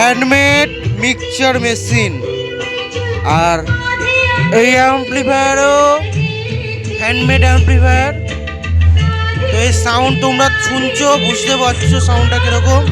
Handmade mixture machine. আর এই অ্যাম্পলিফায়ারও handmade amplifier. তো এই সাউন্ড তোমরা শুনছো, বুঝতে পারছো সাউন্ডটা কিরকম।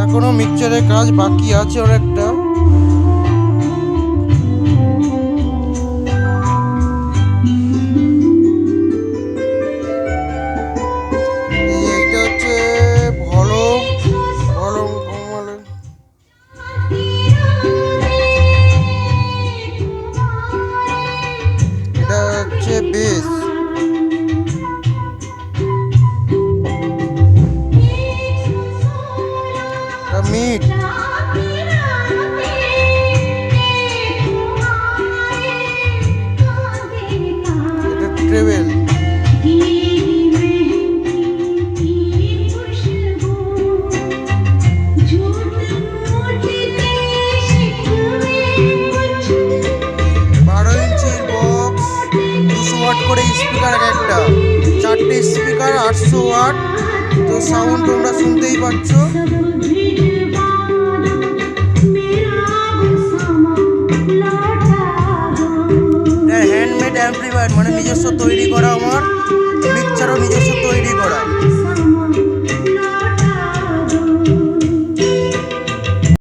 এখনো মিক্সচারের কাজ বাকি আছে অনেকটা। এইটা হচ্ছে ভলম কমালে, এটা হচ্ছে বেস। মিট এটা ট্রেভেল। করে স্পিকার একটা, 4টে স্পিকার 800 ওয়াট। তো সাউন্ড তোমরা শুনতেই পাচ্ছ। হ্যান্ডমেড অ্যাম্পলিফায়ার মানে নিজস্ব তৈরি করা। আমার মিক্সচারও নিজস্ব তৈরি